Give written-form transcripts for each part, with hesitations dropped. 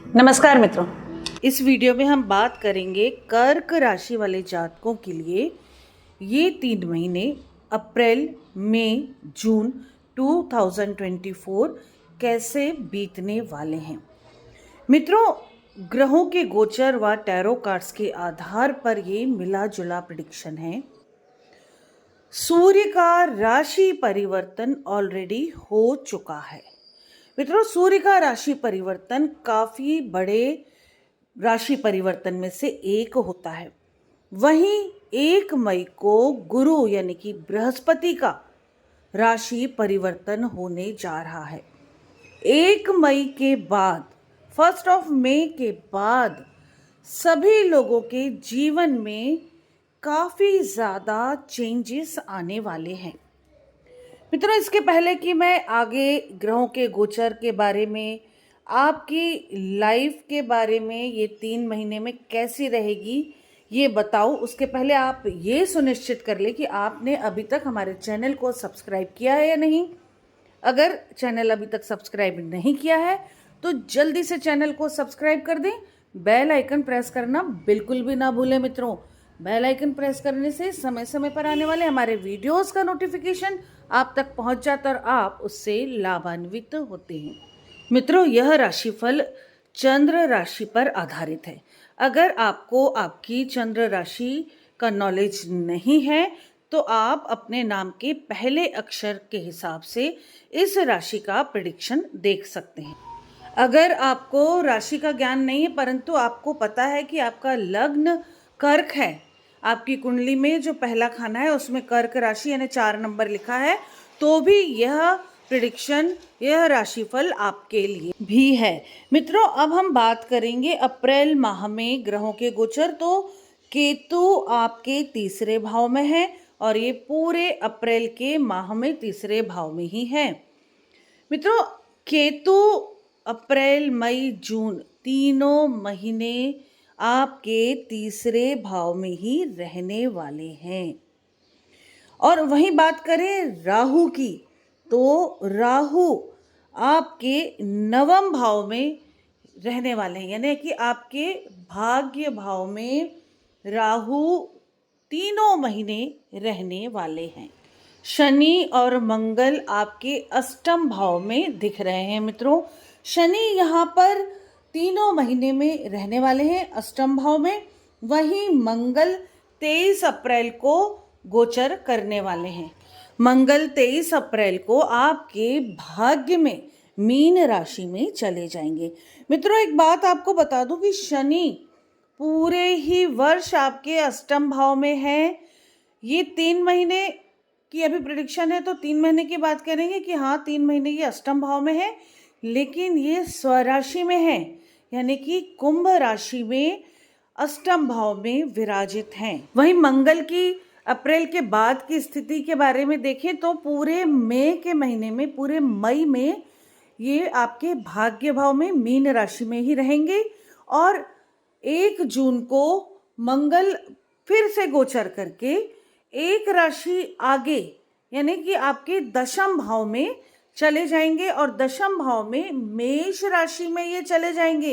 नमस्कार मित्रों, इस वीडियो में हम बात करेंगे कर्क राशि वाले जातकों के लिए ये 3 महीने अप्रैल, मई, जून 2024 कैसे बीतने वाले हैं। मित्रों, ग्रहों के गोचर व टैरो कार्ड्स के आधार पर ये मिला जुला प्रेडिक्शन है। सूर्य का राशि परिवर्तन ऑलरेडी हो चुका है। मित्रों, सूर्य का राशि परिवर्तन काफी बड़े राशि परिवर्तन में से एक होता है। वहीं 1 मई को गुरु यानी कि बृहस्पति का राशि परिवर्तन होने जा रहा है। 1 मई के बाद, 1 मई के बाद सभी लोगों के जीवन में काफी ज्यादा चेंजेस आने वाले हैं। मित्रों, इसके पहले कि मैं आगे ग्रहों के गोचर के बारे में, आपकी लाइफ के बारे में, ये 3 महीने में कैसी रहेगी ये बताऊं, उसके पहले आप ये सुनिश्चित कर ले कि आपने अभी तक हमारे चैनल को सब्सक्राइब किया है या नहीं। अगर चैनल अभी तक सब्सक्राइब नहीं किया है तो जल्दी से चैनल को सब्सक्राइब कर दें। बेल आइकन प्रेस करना बिल्कुल भी ना भूलें मित्रों। बेल आइकन प्रेस करने से समय समय पर आने वाले हमारे वीडियोस का नोटिफिकेशन आप तक पहुंच जाता और आप उससे लाभान्वित होते हैं। मित्रों, यह राशिफल चंद्र राशि पर आधारित है। अगर आपको आपकी चंद्र राशि का नॉलेज नहीं है तो आप अपने नाम के पहले अक्षर के हिसाब से इस राशि का प्रेडिक्शन देख सकते हैं। अगर आपको राशि का ज्ञान नहीं है परंतु आपको पता है कि आपका लग्न कर्क है, आपकी कुंडली में जो पहला खाना है उसमें कर्क राशि यानी 4 नंबर लिखा है, तो भी यह प्रेडिक्शन, यह राशिफल आपके लिए भी है। मित्रों, अब हम बात करेंगे अप्रैल माह में ग्रहों के गोचर। तो केतु आपके तीसरे भाव में है और ये पूरे अप्रैल के माह में तीसरे भाव में ही है। मित्रों, केतु अप्रैल, मई, जून तीनों महीने आपके तीसरे भाव में ही रहने वाले हैं। और वहीं बात करें राहु की, तो राहु आपके नवम भाव में रहने वाले हैं, यानी कि आपके भाग्य भाव में राहु तीनों महीने रहने वाले हैं। शनि और मंगल आपके अष्टम भाव में दिख रहे हैं। मित्रों, शनि यहाँ पर तीनों महीने में रहने वाले हैं अष्टम भाव में। वहीं मंगल 23 अप्रैल को गोचर करने वाले हैं। मंगल 23 अप्रैल को आपके भाग्य में मीन राशि में चले जाएंगे। मित्रों, एक बात आपको बता दूं कि शनि पूरे ही वर्ष आपके अष्टम भाव में है। ये 3 महीने की अभी प्रेडिक्शन है, तो 3 महीने की बात करेंगे कि हाँ 3 महीने ये अष्टम भाव में है, लेकिन ये स्वराशि में है, यानी कि कुंभ राशि में अष्टम भाव में विराजित हैं। वहीं मंगल की अप्रैल के बाद की स्थिति के बारे में देखें तो पूरे मई के महीने में, पूरे मई में ये आपके भाग्य भाव में मीन राशि में ही रहेंगे और 1 जून को मंगल फिर से गोचर करके एक राशि आगे यानी कि आपके दशम भाव में चले जाएंगे और दशम भाव में मेष राशि में ये चले जाएंगे।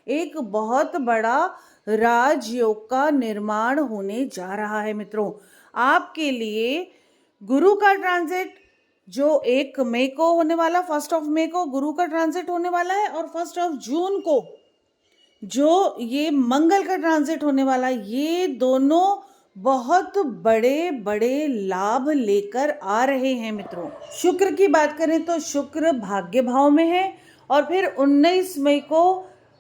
एक बहुत बड़ा राजयोग का निर्माण होने जा रहा है। मित्रों, आपके लिए गुरु का ट्रांजिट जो 1 मई को होने वाला, 1 मई को गुरु का ट्रांजिट होने वाला है और 1 जून को जो ये मंगल का ट्रांजिट होने वाला है, ये दोनों बहुत बड़े बड़े लाभ लेकर आ रहे हैं। मित्रों, शुक्र की बात करें तो शुक्र भाग्य भाव में है और फिर 19 मई को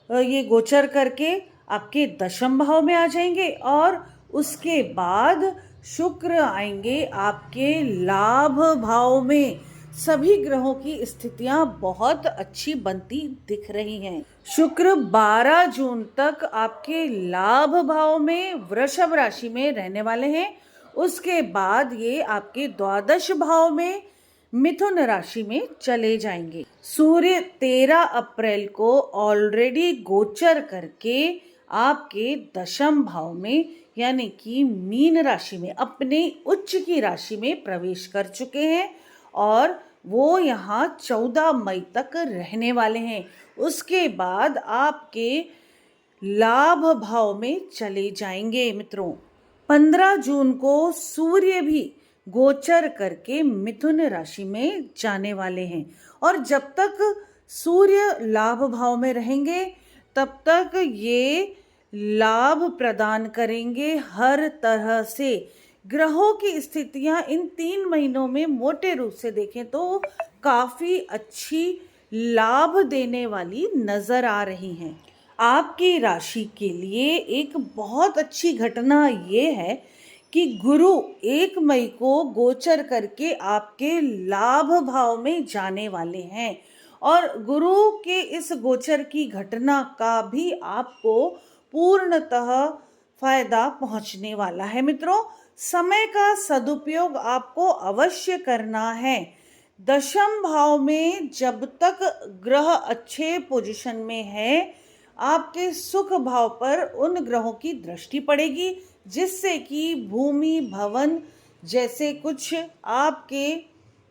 ये गोचर करके आपके दशम भाव में आ जाएंगे और उसके बाद शुक्र आएंगे आपके लाभ भाव में। सभी ग्रहों की स्थितियां बहुत अच्छी बनती दिख रही हैं। शुक्र 12 जून तक आपके लाभ भाव में वृषभ राशि में रहने वाले हैं। उसके बाद ये आपके द्वादश भाव में मिथुन राशि में चले जाएंगे। सूर्य 13 अप्रैल को ऑलरेडी गोचर करके आपके दशम भाव में यानी कि मीन राशि में, अपने उच्च की राशि में प्रवेश कर चुके हैं और वो यहाँ 14 मई तक रहने वाले हैं। उसके बाद आपके लाभ भाव में चले जाएंगे मित्रों। 15 जून को सूर्य भी गोचर करके मिथुन राशि में जाने वाले हैं और जब तक सूर्य लाभ भाव में रहेंगे तब तक ये लाभ प्रदान करेंगे हर तरह से। ग्रहों की स्थितियां इन 3 महीनों में मोटे रूप से देखें तो काफी अच्छी लाभ देने वाली नजर आ रही हैं। आपकी राशि के लिए एक बहुत अच्छी घटना ये है कि गुरु 1 मई को गोचर करके आपके लाभ भाव में जाने वाले हैं और गुरु के इस गोचर की घटना का भी आपको पूर्णतः फायदा पहुंचने वाला है मित्रों। समय का सदुपयोग आपको अवश्य करना है। दशम भाव में जब तक ग्रह अच्छे पोजीशन में है आपके सुख भाव पर उन ग्रहों की दृष्टि पड़ेगी जिससे कि भूमि भवन जैसे कुछ आपके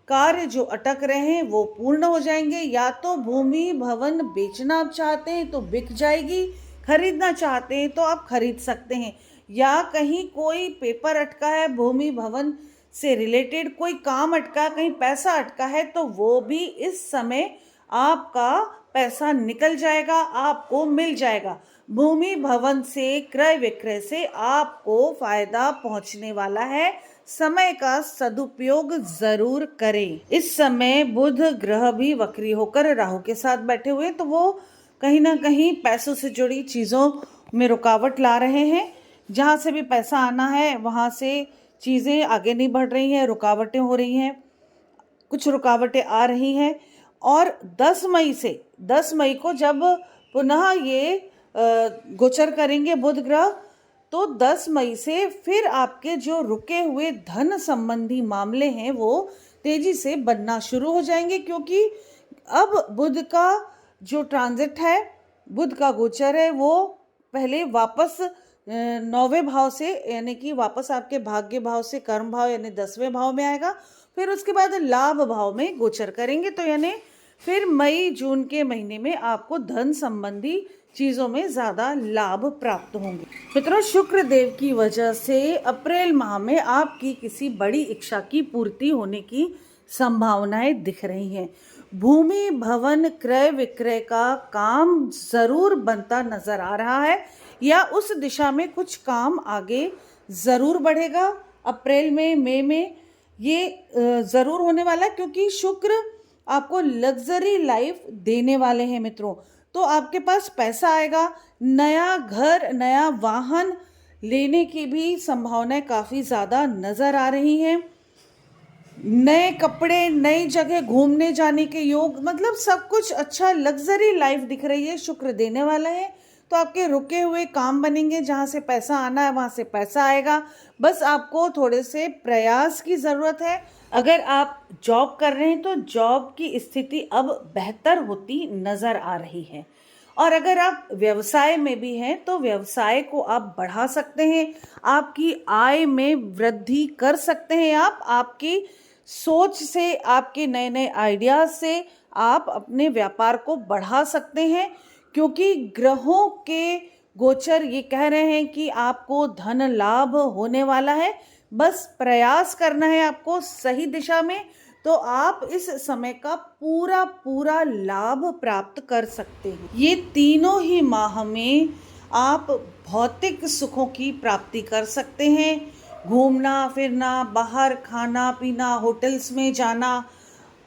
कार्य जो अटक रहे हैं वो पूर्ण हो जाएंगे। या तो भूमि भवन बेचना आप चाहते हैं तो बिक जाएगी, खरीदना चाहते हैं तो आप खरीद सकते हैं, या कहीं कोई पेपर अटका है भूमि भवन से रिलेटेड, कोई काम अटका, कहीं पैसा अटका है तो वो भी इस समय आपका पैसा निकल जाएगा, आपको मिल जाएगा। भूमि भवन से क्रय विक्रय से आपको फायदा पहुंचने वाला है। समय का सदुपयोग जरूर करें। इस समय बुध ग्रह भी वक्री होकर राहु के साथ बैठे हुए तो वो कहीं ना कहीं पैसों से जुड़ी चीज़ों में रुकावट ला रहे हैं। जहाँ से भी पैसा आना है वहाँ से चीज़ें आगे नहीं बढ़ रही हैं, रुकावटें हो रही हैं, कुछ रुकावटें आ रही हैं। और 10 मई को जब पुनः ये गोचर करेंगे बुध ग्रह तो 10 मई से फिर आपके जो रुके हुए धन संबंधी मामले हैं वो तेजी से बनना शुरू हो जाएंगे, क्योंकि अब बुध का जो ट्रांजिट है, बुध का गोचर है, वो पहले वापस 9वें भाव से यानी कि वापस आपके भाग्य भाव से कर्म भाव यानी 10वें भाव में आएगा, फिर उसके बाद लाभ भाव में गोचर करेंगे। तो यानी फिर मई जून के महीने में आपको धन संबंधी चीज़ों में ज़्यादा लाभ प्राप्त होंगे। मित्रों, शुक्र देव की वजह से अप्रैल माह में आपकी किसी बड़ी इच्छा की पूर्ति होने की संभावनाएं दिख रही हैं। भूमि भवन क्रय विक्रय का काम ज़रूर बनता नज़र आ रहा है या उस दिशा में कुछ काम आगे ज़रूर बढ़ेगा। अप्रैल में मई में ये ज़रूर होने वाला है, क्योंकि शुक्र आपको लग्जरी लाइफ देने वाले हैं मित्रों। तो आपके पास पैसा आएगा, नया घर नया वाहन लेने की भी संभावनाएं काफ़ी ज़्यादा नज़र आ रही हैं। नए कपड़े, नई जगह घूमने जाने के योग, मतलब सब कुछ अच्छा लग्जरी लाइफ दिख रही है, शुक्र देने वाला है। तो आपके रुके हुए काम बनेंगे, जहाँ से पैसा आना है वहाँ से पैसा आएगा। बस आपको थोड़े से प्रयास की ज़रूरत है। अगर आप जॉब कर रहे हैं तो जॉब की स्थिति अब बेहतर होती नज़र आ रही है, और अगर आप व्यवसाय में भी हैं तो व्यवसाय को आप बढ़ा सकते हैं, आपकी आय में वृद्धि कर सकते हैं। आप आपकी सोच से, आपके नए नए आइडियाज़ से आप अपने व्यापार को बढ़ा सकते हैं, क्योंकि ग्रहों के गोचर ये कह रहे हैं कि आपको धन लाभ होने वाला है। बस प्रयास करना है आपको सही दिशा में, तो आप इस समय का पूरा पूरा लाभ प्राप्त कर सकते हैं। ये तीनों ही माह में आप भौतिक सुखों की प्राप्ति कर सकते हैं। घूमना फिरना, बाहर खाना पीना, होटल्स में जाना,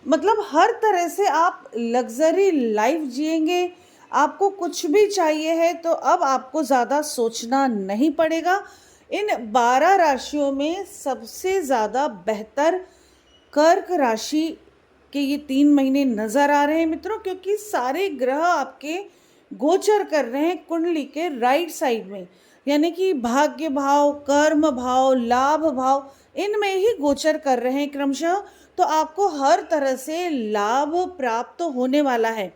मतलब हर तरह से आप लग्जरी लाइफ जिएंगे। आपको कुछ भी चाहिए है तो अब आपको ज़्यादा सोचना नहीं पड़ेगा। इन 12 राशियों में सबसे ज़्यादा बेहतर कर्क राशि के ये 3 महीने नज़र आ रहे हैं मित्रों, क्योंकि सारे ग्रह आपके गोचर कर रहे हैं कुंडली के राइट साइड में, यानी कि भाग्य भाव, कर्म भाव, लाभ भाव, इनमें ही गोचर कर रहे हैं क्रमशः। तो आपको हर तरह से लाभ प्राप्त होने वाला है।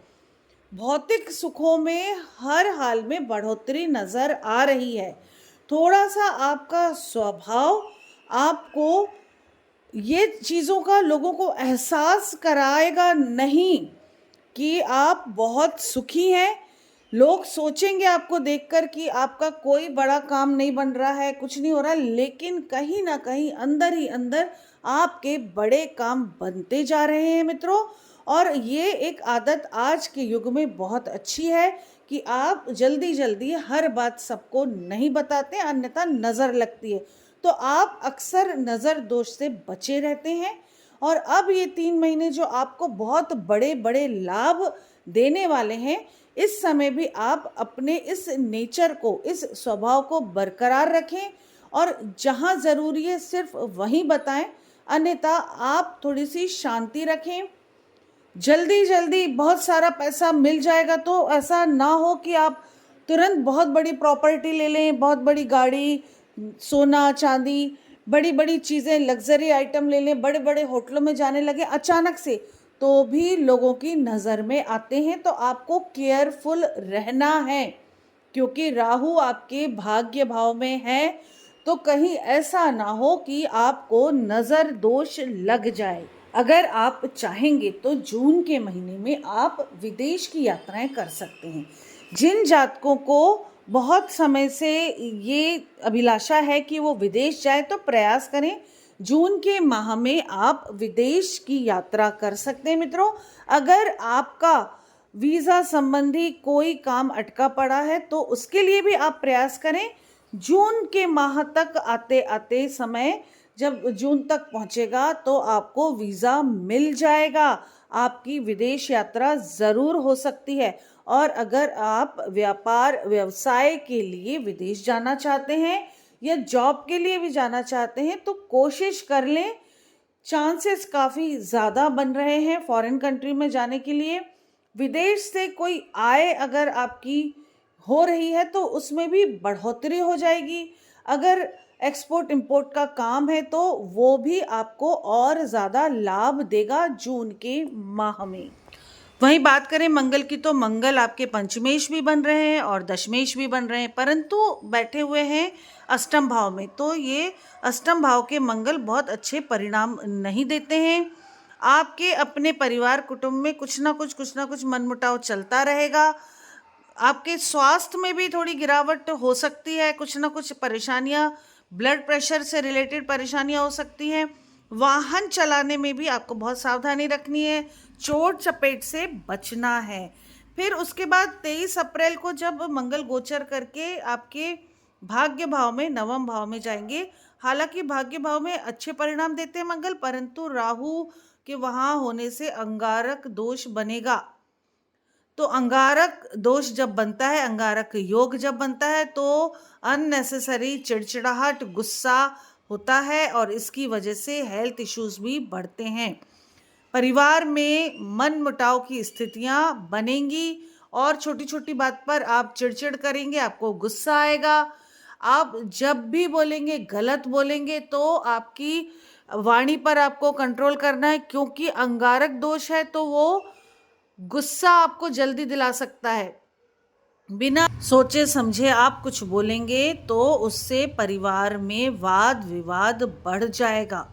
भौतिक सुखों में हर हाल में बढ़ोतरी नज़र आ रही है। थोड़ा सा आपका स्वभाव आपको ये चीज़ों का लोगों को एहसास कराएगा नहीं कि आप बहुत सुखी हैं। लोग सोचेंगे आपको देखकर कि आपका कोई बड़ा काम नहीं बन रहा है, कुछ नहीं हो रहा, लेकिन कहीं ना कहीं अंदर ही अंदर आपके बड़े काम बनते जा रहे हैं मित्रों। और ये एक आदत आज के युग में बहुत अच्छी है कि आप जल्दी जल्दी हर बात सबको नहीं बताते, अन्यथा नज़र लगती है। तो आप अक्सर नज़र दोष से बचे रहते हैं। और अब ये 3 महीने जो आपको बहुत बड़े बड़े लाभ देने वाले हैं, इस समय भी आप अपने इस नेचर को, इस स्वभाव को बरकरार रखें और जहाँ ज़रूरी है सिर्फ वहीं बताएं, अन्यथा आप थोड़ी सी शांति रखें। जल्दी जल्दी बहुत सारा पैसा मिल जाएगा तो ऐसा ना हो कि आप तुरंत बहुत बड़ी प्रॉपर्टी ले लें, बहुत बड़ी गाड़ी, सोना चांदी, बड़ी बड़ी चीज़ें, लग्जरी आइटम ले लें, बड़े बड़े होटलों में जाने लगे अचानक से, तो भी लोगों की नज़र में आते हैं। तो आपको केयरफुल रहना है, क्योंकि राहु आपके भाग्य भाव में है। तो कहीं ऐसा ना हो कि आपको नज़र दोष लग जाए। अगर आप चाहेंगे तो जून के महीने में आप विदेश की यात्राएं कर सकते हैं। जिन जातकों को बहुत समय से ये अभिलाषा है कि वो विदेश जाए, तो प्रयास करें, जून के माह में आप विदेश की यात्रा कर सकते हैं मित्रों। अगर आपका वीज़ा संबंधी कोई काम अटका पड़ा है तो उसके लिए भी आप प्रयास करें। जून के माह तक आते आते समय, जब जून तक पहुंचेगा तो आपको वीज़ा मिल जाएगा, आपकी विदेश यात्रा ज़रूर हो सकती है। और अगर आप व्यापार व्यवसाय के लिए विदेश जाना चाहते हैं या जॉब के लिए भी जाना चाहते हैं तो कोशिश कर लें, चांसेस काफ़ी ज़्यादा बन रहे हैं फॉरेन कंट्री में जाने के लिए। विदेश से कोई आय अगर आपकी हो रही है तो उसमें भी बढ़ोतरी हो जाएगी। अगर एक्सपोर्ट इंपोर्ट का काम है तो वो भी आपको और ज़्यादा लाभ देगा जून के माह में। वहीं बात करें मंगल की, तो मंगल आपके पंचमेश भी बन रहे हैं और दशमेश भी बन रहे हैं, परंतु बैठे हुए हैं अष्टम भाव में। तो ये अष्टम भाव के मंगल बहुत अच्छे परिणाम नहीं देते हैं। आपके अपने परिवार कुटुंब में कुछ ना कुछ मनमुटाव चलता रहेगा। आपके स्वास्थ्य में भी थोड़ी गिरावट हो सकती है, कुछ ना कुछ परेशानियां, ब्लड प्रेशर से रिलेटेड परेशानियां हो सकती हैं। वाहन चलाने में भी आपको बहुत सावधानी रखनी है, चोट चपेट से बचना है। फिर उसके बाद 23 अप्रैल को जब मंगल गोचर करके आपके भाग्य भाव में, नवम भाव में जाएंगे, हालांकि भाग्य भाव में अच्छे परिणाम देते हैं मंगल, परंतु राहु के वहां होने से अंगारक दोष बनेगा। तो अंगारक दोष जब बनता है, अंगारक योग जब बनता है, तो अननेसेसरी चिड़चिड़ाहट, गुस्सा होता है और इसकी वजह से हेल्थ इश्यूज भी बढ़ते हैं। परिवार में मन मुटाव की स्थितियां बनेंगी और छोटी छोटी बात पर आप चिड़चिड़ करेंगे, आपको गुस्सा आएगा। आप जब भी बोलेंगे गलत बोलेंगे, तो आपकी वाणी पर आपको कंट्रोल करना है, क्योंकि अंगारक दोष है तो वो गुस्सा आपको जल्दी दिला सकता है। बिना सोचे समझे आप कुछ बोलेंगे तो उससे परिवार में वाद विवाद बढ़ जाएगा।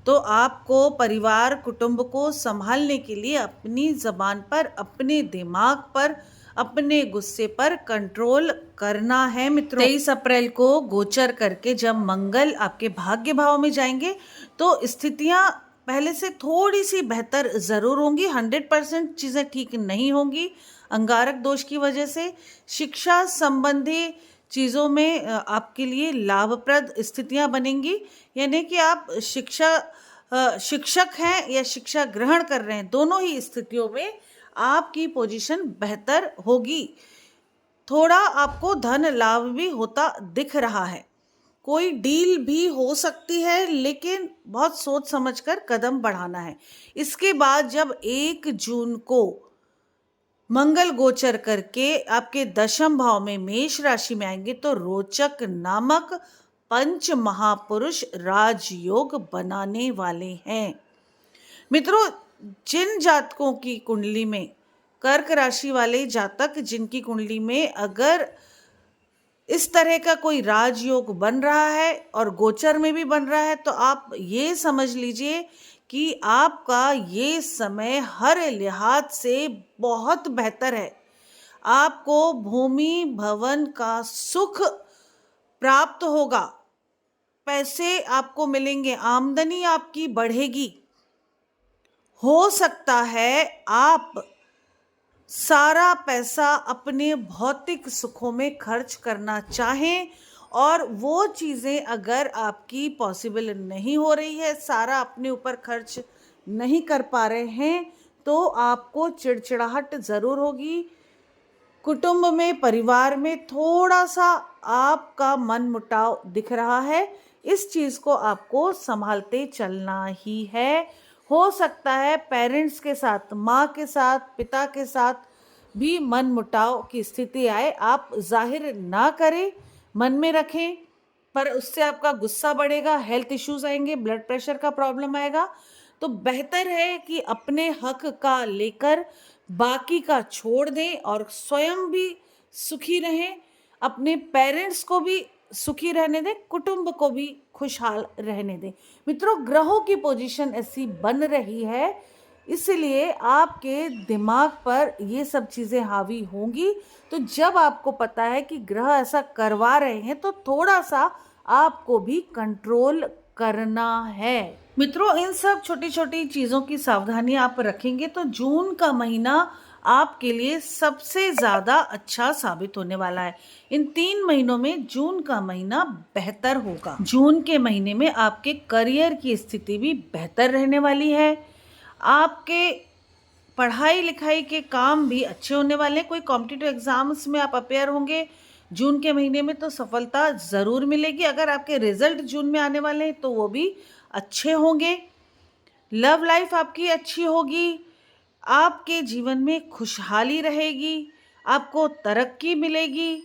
तो आपको परिवार कुटुंब को संभालने के लिए अपनी जबान पर, अपने दिमाग पर, अपने गुस्से पर कंट्रोल करना है मित्रों। 23 अप्रैल को गोचर करके जब मंगल आपके भाग्य भाव में जाएंगे तो स्थितियां पहले से थोड़ी सी बेहतर ज़रूर होंगी। 100% चीज़ें ठीक नहीं होंगी अंगारक दोष की वजह से। शिक्षा संबंधी चीज़ों में आपके लिए लाभप्रद स्थितियां बनेंगी, यानी कि आप शिक्षक हैं या शिक्षा ग्रहण कर रहे हैं, दोनों ही स्थितियों में आपकी पोजीशन बेहतर होगी। थोड़ा आपको धन लाभ भी होता दिख रहा है, कोई डील भी हो सकती है, लेकिन बहुत सोच समझकर कदम बढ़ाना है। इसके बाद जब 1 जून को मंगल गोचर करके आपके दशम भाव में मेष राशि में आएंगे तो रोचक नामक पंच महापुरुष राजयोग बनाने वाले हैं मित्रों। जिन जातकों की कुंडली में, कर्क राशि वाले जातक जिनकी कुंडली में अगर इस तरह का कोई राजयोग बन रहा है और गोचर में भी बन रहा है, तो आप ये समझ लीजिए कि आपका ये समय हर लिहाज से बहुत बेहतर है। आपको भूमि भवन का सुख प्राप्त होगा, पैसे आपको मिलेंगे, आमदनी आपकी बढ़ेगी। हो सकता है आप सारा पैसा अपने भौतिक सुखों में खर्च करना चाहें, और वो चीज़ें अगर आपकी पॉसिबल नहीं हो रही है, सारा अपने ऊपर खर्च नहीं कर पा रहे हैं, तो आपको चिड़चिड़ाहट ज़रूर होगी। कुटुंब में, परिवार में थोड़ा सा आपका मन मुटाव दिख रहा है। इस चीज़ को आपको संभालते चलना ही है। हो सकता है पेरेंट्स के साथ, माँ के साथ, पिता के साथ भी मन मुटाव की स्थिति आए। आप जाहिर ना करें, मन में रखें, पर उससे आपका गुस्सा बढ़ेगा, हेल्थ इश्यूज आएंगे, ब्लड प्रेशर का प्रॉब्लम आएगा। तो बेहतर है कि अपने हक का लेकर बाकी का छोड़ दें और स्वयं भी सुखी रहें, अपने पेरेंट्स को भी सुखी रहने दें, कुटुंब को भी खुशहाल रहने दें। मित्रों, ग्रहों की पोजीशन ऐसी बन रही है, इसलिए आपके दिमाग पर ये सब चीज़ें हावी होंगी। तो जब आपको पता है कि ग्रह ऐसा करवा रहे हैं, तो थोड़ा सा आपको भी कंट्रोल करना है। मित्रों, इन सब छोटी छोटी चीज़ों की सावधानी आप रखेंगे तो जून का महीना आपके लिए सबसे ज़्यादा अच्छा साबित होने वाला है। इन 3 महीनों में जून का महीना बेहतर होगा। जून के महीने में आपके करियर की स्थिति भी बेहतर रहने वाली है। आपके पढ़ाई लिखाई के काम भी अच्छे होने वाले हैं। कोई कॉम्पिटिटिव एग्जाम्स में आप अपेयर होंगे जून के महीने में, तो सफलता ज़रूर मिलेगी। अगर आपके रिजल्ट जून में आने वाले हैं तो वो भी अच्छे होंगे। लव लाइफ आपकी अच्छी होगी, आपके जीवन में खुशहाली रहेगी, आपको तरक्की मिलेगी,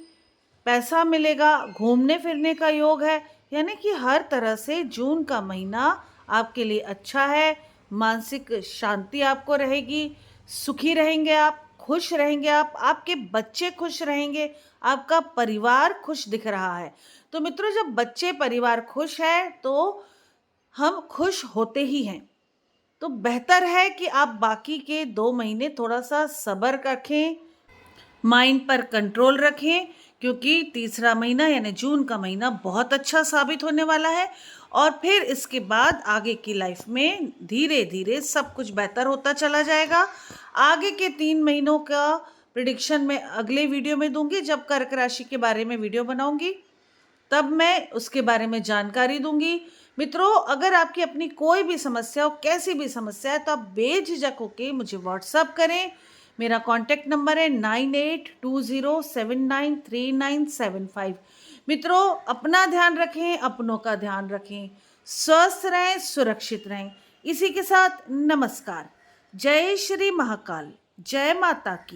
पैसा मिलेगा, घूमने फिरने का योग है। यानी कि हर तरह से जून का महीना आपके लिए अच्छा है। मानसिक शांति आपको रहेगी, सुखी रहेंगे आप, खुश रहेंगे आप, आपके बच्चे खुश रहेंगे, आपका परिवार खुश दिख रहा है। तो मित्रों, जब बच्चे परिवार खुश है तो हम खुश होते ही हैं। तो बेहतर है कि आप बाकी के 2 महीने थोड़ा सा सब्र रखें, माइंड पर कंट्रोल रखें, क्योंकि तीसरा महीना यानी जून का महीना बहुत अच्छा साबित होने वाला है। और फिर इसके बाद आगे की लाइफ में धीरे धीरे सब कुछ बेहतर होता चला जाएगा। आगे के 3 महीनों का प्रिडिक्शन मैं अगले वीडियो में दूंगी। जब कर्क राशि के बारे में वीडियो बनाऊंगी तब मैं उसके बारे में जानकारी दूंगी। मित्रों, अगर आपकी अपनी कोई भी समस्या हो, कैसी भी समस्या है, तो आप बेझिझक होके मुझे व्हाट्सअप करें। मेरा कॉन्टैक्ट नंबर है 9820793975। मित्रों, अपना ध्यान रखें, अपनों का ध्यान रखें, स्वस्थ रहें, सुरक्षित रहें। इसी के साथ नमस्कार। जय श्री महाकाल, जय माता की।